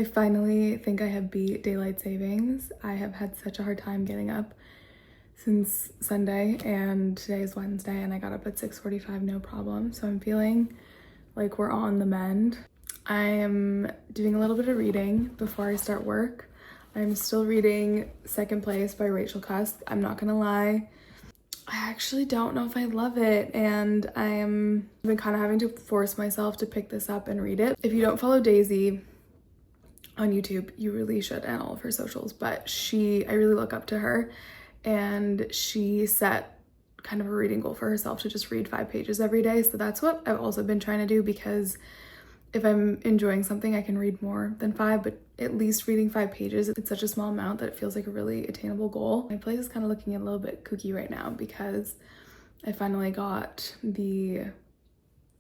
I finally think I have beat daylight savings. I have had such a hard time getting up since Sunday, and today is Wednesday, and I got up at 6:45, no problem. So I'm feeling like we're on the mend. I am doing a little bit of reading before I start work. I'm still reading Second Place by Rachel Cusk. I'm not gonna lie, I actually don't know if I love it, and I've been kind of having to force myself to pick this up and read it. If you don't follow Daisy on YouTube, you really should, and all of her socials, but I really look up to her, and she set kind of a reading goal for herself to just read 5 pages every day. So that's what I've also been trying to do, because if I'm enjoying something, I can read more than 5, but at least reading 5 pages, it's such a small amount that it feels like a really attainable goal. My place is kind of looking a little bit kooky right now because I finally got the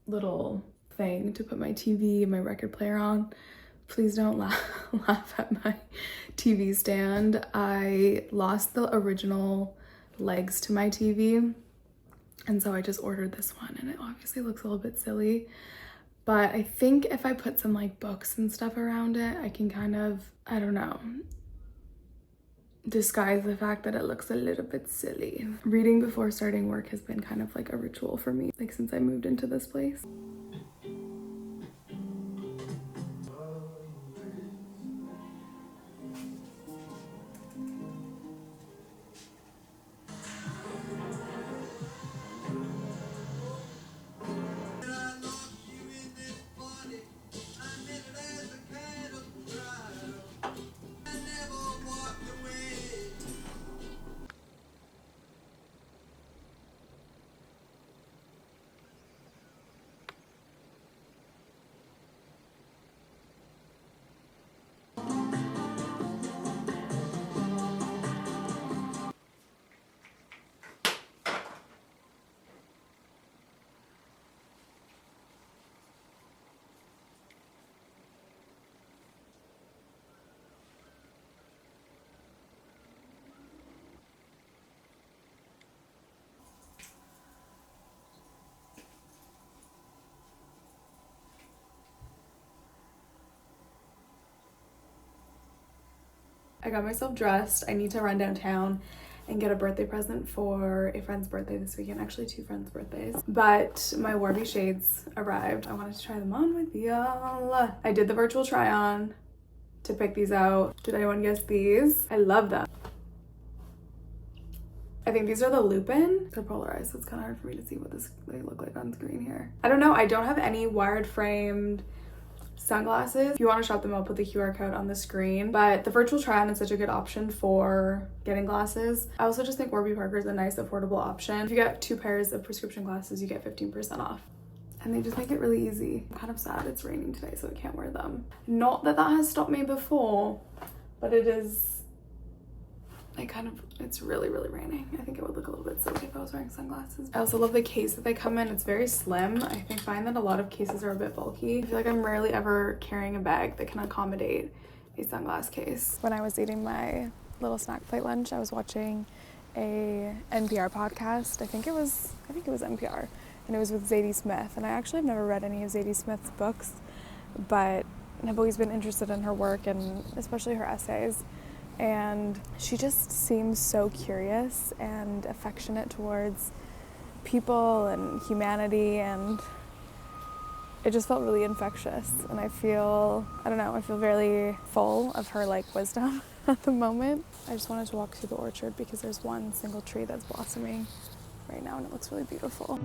little thing to put my TV and my record player on. Please don't laugh at my TV stand. I lost the original legs to my TV, and so I just ordered this one, and it obviously looks a little bit silly. But I think if I put some like books and stuff around it, I can kind of, I don't know, disguise the fact that it looks a little bit silly. Reading before starting work has been kind of like a ritual for me, like since I moved into this place. I got myself dressed. I need to run downtown and get a birthday present for a friend's birthday this weekend. Actually, 2 friends' birthdays. But my Warby shades arrived. I wanted to try them on with y'all. I did the virtual try on to pick these out. Did anyone guess these? I love them. I think these are the Lupin. They're polarized, so it's kind of hard for me to see what they look like on screen here. I don't know. I don't have any wired framed sunglasses. If you want to shop them, I'll put the QR code on the screen, but the virtual try-on is such a good option for getting glasses. I also just think Warby Parker is a nice affordable option. If you get 2 pairs of prescription glasses, you get 15% off, and they just make it really easy. I'm kind of sad it's raining today, so I can't wear them. Not that that has stopped me before, but it is it's really raining. I think it would look a little bit silly if I was wearing sunglasses. I also love the case that they come in. It's very slim. I find that a lot of cases are a bit bulky. I feel like I'm rarely ever carrying a bag that can accommodate a sunglass case. When I was eating my little snack plate lunch, I was watching a NPR podcast. I think it was NPR, and it was with Zadie Smith. And I actually have never read any of Zadie Smith's books, but I've always been interested in her work, and especially her essays. And she just seems so curious and affectionate towards people and humanity, and it just felt really infectious. And I feel very full of her like wisdom at the moment. I just wanted to walk through the orchard because there's one single tree that's blossoming right now, and it looks really beautiful.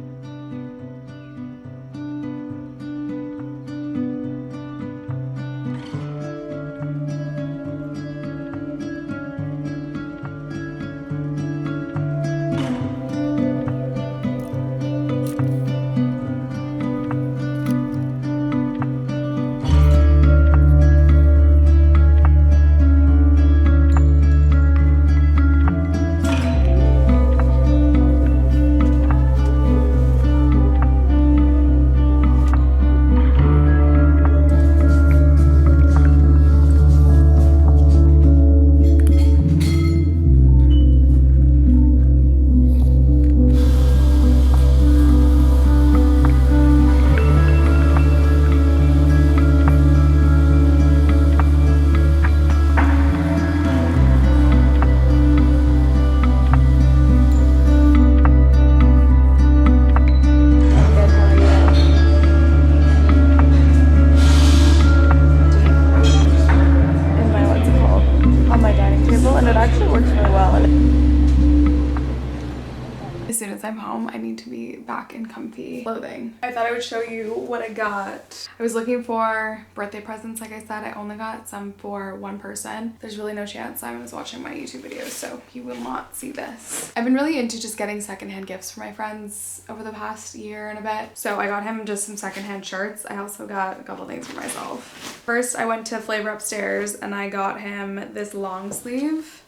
As soon as I'm home, I need to be back in comfy clothing. I thought I would show you what I got. I was looking for birthday presents. Like I said, I only got some for one person. There's really no chance Simon was watching my YouTube videos, so he will not see this. I've been really into just getting secondhand gifts for my friends over the past year and a bit. So I got him just some secondhand shirts. I also got a couple things for myself. First, I went to Flavor Upstairs and I got him this long sleeve.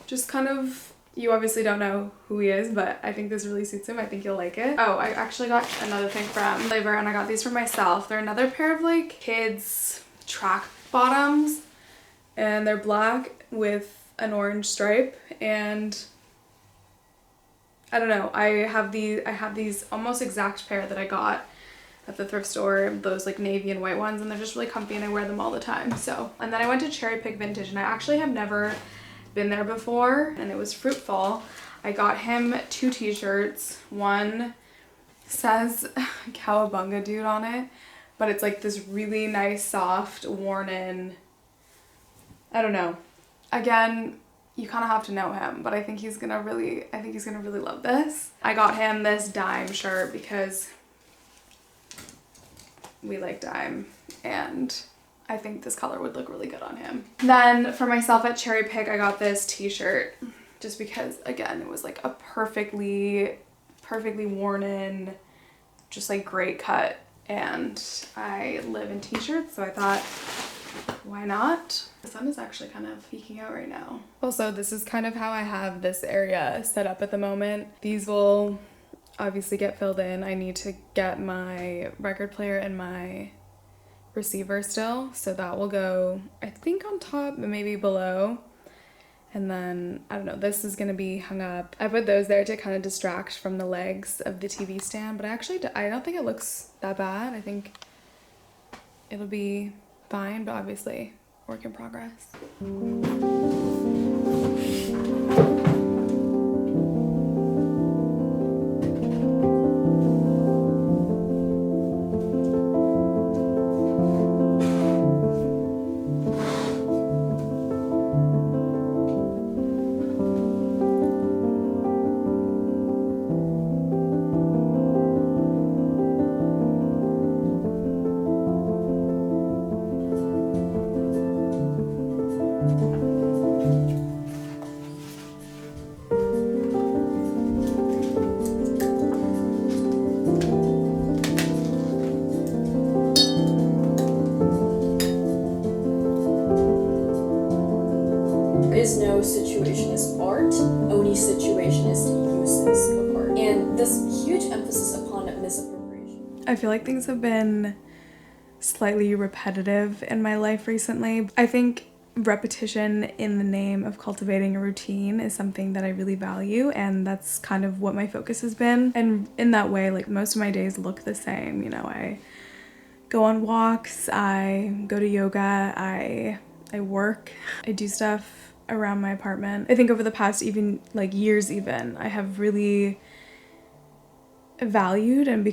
Just kind of, you obviously don't know who he is, but I think this really suits him. I think you'll like it. Oh, I actually got another thing from Flavor and I got these for myself. They're another pair of like kids track bottoms and they're black with an orange stripe, and I don't know, I have these almost exact pair that I got at the thrift store, those like navy and white ones, and they're just really comfy and I wear them all the time. So, and then I went to Cherry Pick Vintage and I actually have never been there before and it was fruitful. I got him 2 t-shirts. One says Cowabunga Dude on it, but it's like this really nice soft worn in, I don't know. Again, you kind of have to know him, but I think he's gonna really love this. I got him this Dime shirt because we like Dime and I think this color would look really good on him. Then for myself at Cherry Pick, I got this t-shirt just because, again, it was like a perfectly worn in, just like great cut. And I live in t-shirts, so I thought, why not? The sun is actually kind of peeking out right now. Also, this is kind of how I have this area set up at the moment. These will obviously get filled in. I need to get my record player and my receiver still, so that will go, I think, on top and maybe below. And then I don't know, this is gonna be hung up. I put those there to kind of distract from the legs of the TV stand, but I don't think it looks that bad. I think it'll be fine, but obviously work in progress. Is no situation is art, only situation is uses of art. And this huge emphasis upon misappropriation. I feel like things have been slightly repetitive in my life recently. I think repetition in the name of cultivating a routine is something that I really value, and that's kind of what my focus has been. And in that way, like, most of my days look the same. You know, I go on walks, I go to yoga, I work, I do stuff around my apartment. I think over the past years I have really valued and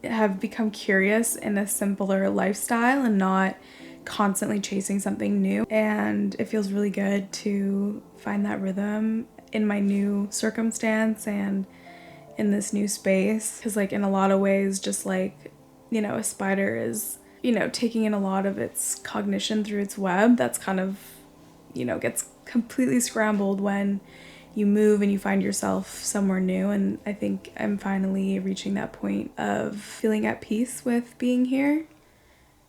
have become curious in a simpler lifestyle and not constantly chasing something new. And it feels really good to find that rhythm in my new circumstance and in this new space. Because, like, in a lot of ways, just like, you know, a spider is, you know, taking in a lot of its cognition through its web, that's kind of, you know, gets completely scrambled when you move and you find yourself somewhere new. And I think I'm finally reaching that point of feeling at peace with being here,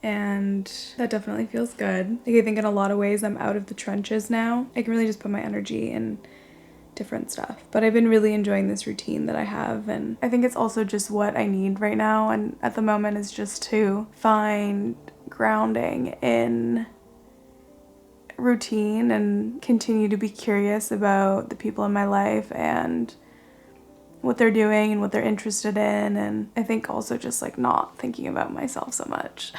and that definitely feels good. Like, I think in a lot of ways I'm out of the trenches now. I can really just put my energy in different stuff. But I've been really enjoying this routine that I have, and I think it's also just what I need right now, and at the moment is just to find grounding in routine and continue to be curious about the people in my life and what they're doing and what they're interested in. And I think also just like not thinking about myself so much.